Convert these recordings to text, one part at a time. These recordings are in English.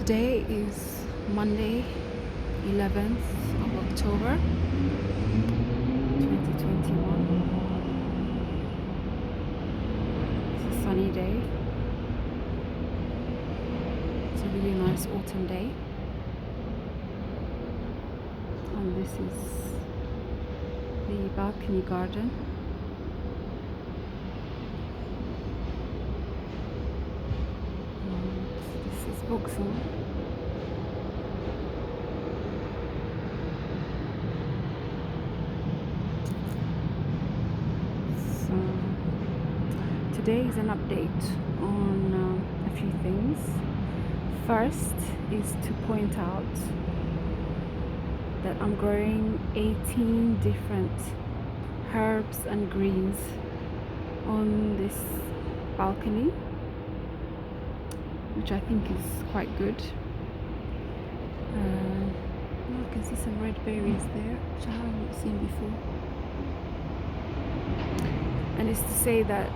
Today is Monday, 11th of October, 2021. It's a sunny day. It's a really nice autumn day. And this is the balcony garden. And this is Vauxhall. So today is an update on a few things. First is to point out that I'm growing 18 different herbs and greens on this balcony, which I think is quite good. You can see some red berries there, which I haven't seen before. And it's to say that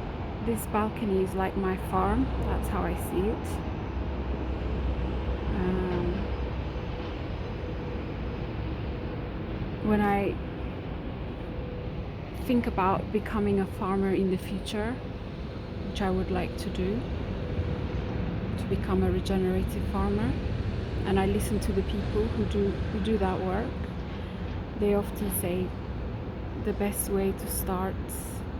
this balcony is like my farm. That's how I see it. When I think about becoming a farmer in the future, which I would like to do, to become a regenerative farmer, and I listen to the people who do that work, they often say the best way to start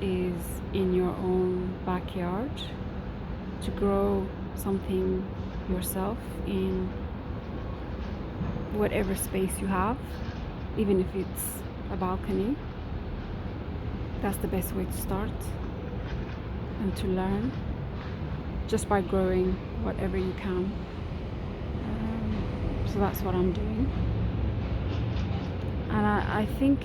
is in your own backyard, to grow something yourself in whatever space you have, even if it's a balcony. That's the best way to start and to learn, just by growing whatever you can. So that's what I'm doing. And I think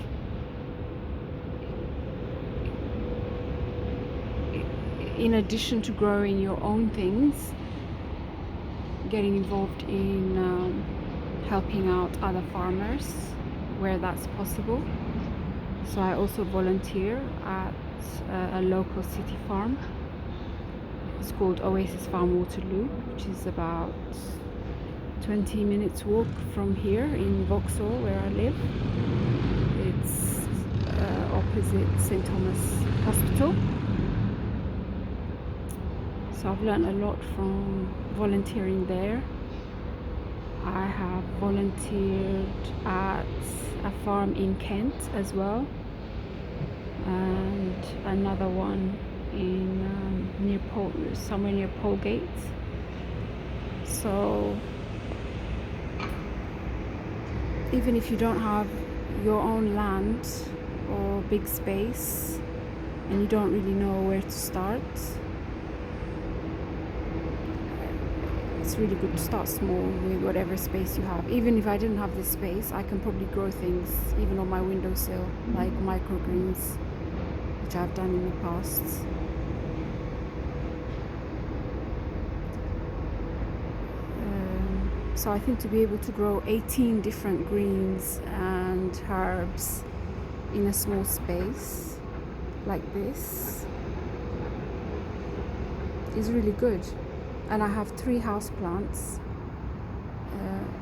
in addition to growing your own things, getting involved in helping out other farmers where that's possible. So I also volunteer at a local city farm. It's called Oasis Farm Waterloo, which is about 20 minutes walk from here in Vauxhall, where I live. It's opposite St. Thomas Hospital. So I've learned a lot from volunteering there. I have volunteered at a farm in Kent as well, and another one in somewhere near Polegate. So even if you don't have your own land or big space and you don't really know where to start, it's really good to start small with whatever space you have. Even if I didn't have this space, I can probably grow things even on my windowsill, like microgreens, which I've done in the past. So I think to be able to grow 18 different greens and herbs in a small space like this is really good. And I have 3 houseplants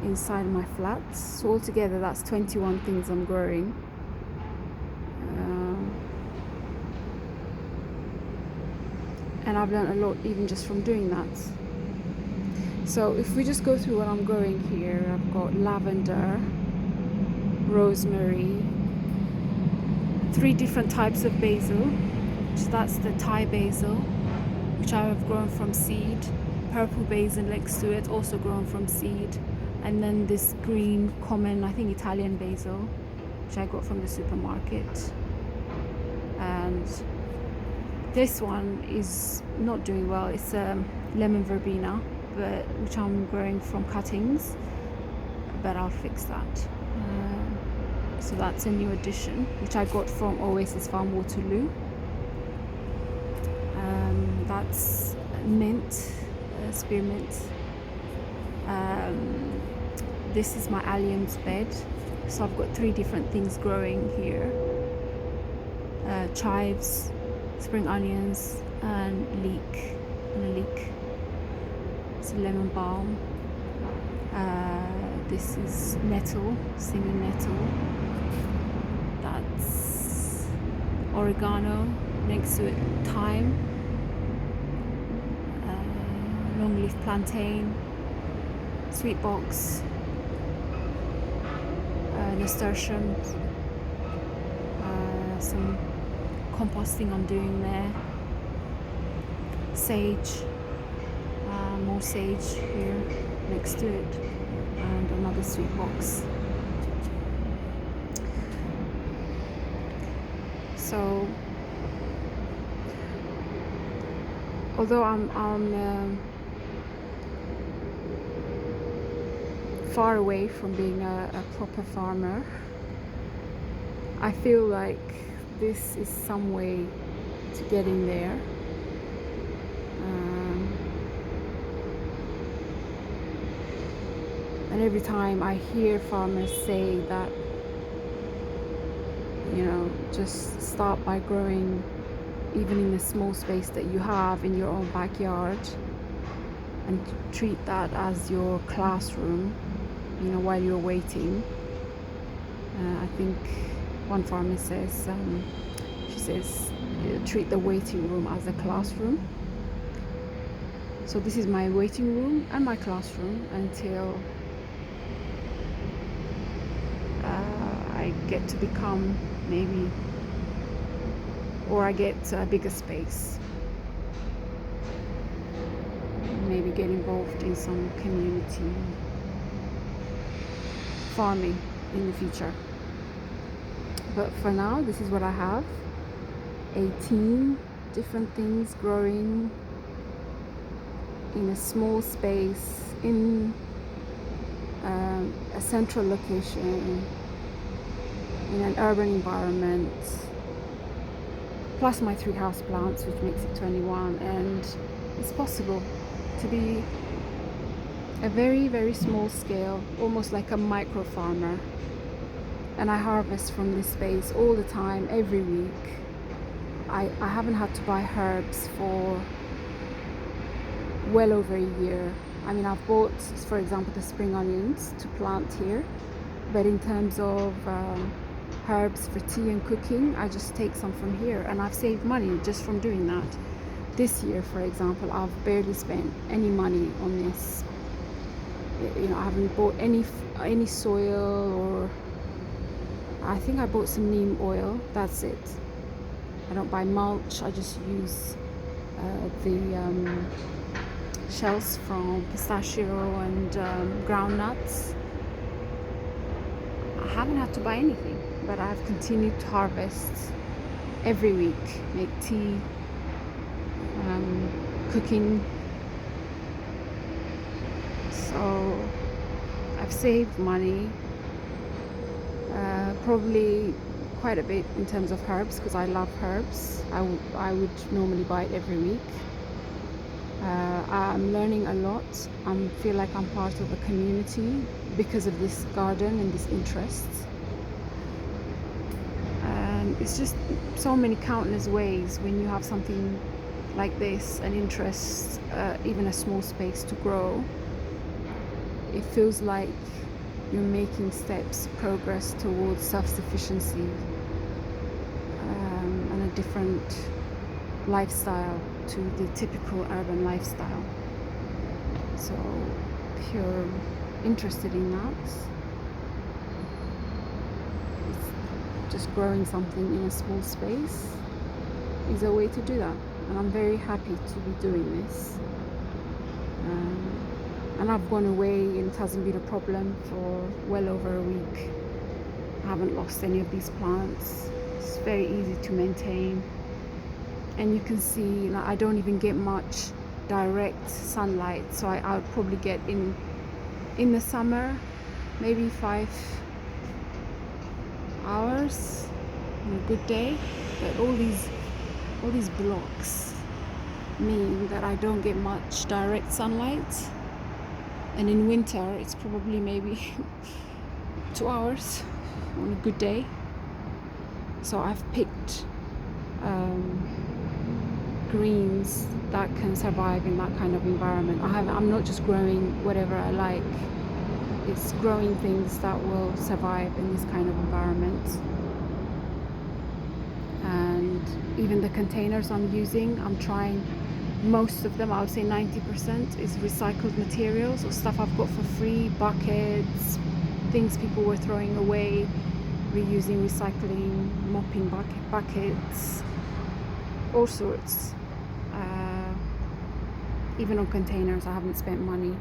inside my flat. So altogether that's 21 things I'm growing. And I've learned a lot even just from doing that. So if we just go through what I'm growing here, I've got lavender, rosemary, 3 different types of basil. So that's the Thai basil, which I have grown from seed. Purple basil next to it, also grown from seed. And then this green common, I think Italian basil, which I got from the supermarket. And this one is not doing well. It's lemon verbena, which I'm growing from cuttings, but I'll fix that. So that's a new addition, which I got from Oasis Farm Waterloo. That's mint, spearmint. This is my alliums bed. So I've got 3 different things growing here. Chives, spring onions, and a leek. It's a lemon balm. This is nettle, singing nettle. That's oregano. Next to it, thyme, longleaf plantain, sweet box, nasturtiums, some composting I'm doing there, sage, more sage here next to it, and another sweet box. So although I'm far away from being a proper farmer, I feel like this is some way to getting there. And every time I hear farmers say that, you know, just start by growing even in the small space that you have in your own backyard and treat that as your classroom, you know, while you're waiting. I think one farmer says, she says, treat the waiting room as a classroom. So this is my waiting room and my classroom until I get to become maybe, or I get a bigger space, maybe get involved in some community farming in the future. But for now, this is what I have: 18 different things growing in a small space in a central location in an urban environment, plus my 3 house plants, which makes it 21. And it's possible to be a very, very small scale, almost like a micro farmer. And I harvest from this space all the time, every week. I haven't had to buy herbs for well over a year. I mean, I've bought, for example, the spring onions to plant here, but in terms of herbs for tea and cooking, I just take some from here, and I've saved money just from doing that. This year, for example, I've barely spent any money on this. You know, I haven't bought any soil, or I think I bought some neem oil. That's it. I don't buy mulch. I just use the shells from pistachio and ground nuts. I haven't had to buy anything, but I've continued to harvest every week, make tea, cooking. So I've saved money, probably quite a bit in terms of herbs, because I love herbs. I would normally buy it every week. I'm learning a lot. I feel like I'm part of a community because of this garden and this interest. And it's just so many countless ways when you have something like this, an interest, even a small space to grow. It feels like you're making steps, progress towards self-sufficiency, and a different lifestyle to the typical urban lifestyle. So if you're interested in that, just growing something in a small space is a way to do that, and I'm very happy to be doing this. And I've gone away and it hasn't been a problem for well over a week. I haven't lost any of these plants. It's very easy to maintain, and you can see, you know, I don't even get much direct sunlight, so I'll probably get in the summer maybe 5 hours on a good day. But all these blocks mean that I don't get much direct sunlight, and in winter it's probably maybe 2 hours on a good day. So I've picked greens that can survive in that kind of environment. I'm not just growing whatever I like. it's growing things that will survive in this kind of environment. And even the containers I'm using, I'm trying, most of them, I would say 90% is recycled materials or stuff I've got for free, buckets, things people were throwing away, reusing, recycling, mopping buckets, all sorts. Even on containers I haven't spent money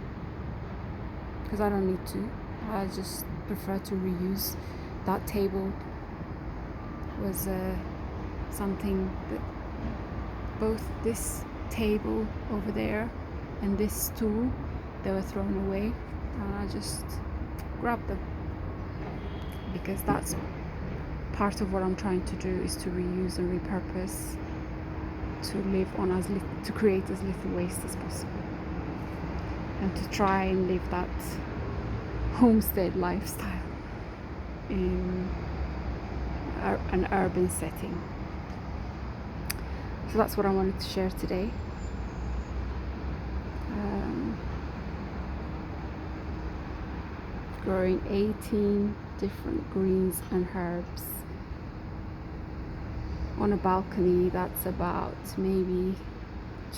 because I don't need to. I just prefer to reuse. That table was something that both this table over there and this stool, they were thrown away, and I just grabbed them because that's part of what I'm trying to do, is to reuse and repurpose, to live on to create as little waste as possible, and to try and live that homestead lifestyle in an urban setting. So that's what I wanted to share today. Growing 18 different greens and herbs on a balcony that's about maybe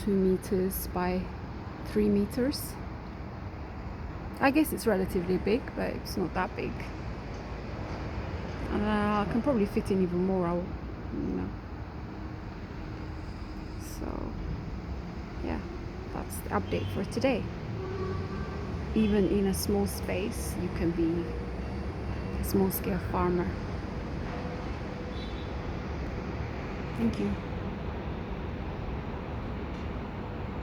2 meters by 3 meters. I guess it's relatively big, but it's not that big. And I can probably fit in even more, So yeah, that's the update for today. Even in a small space, you can be a small-scale farmer. Thank you.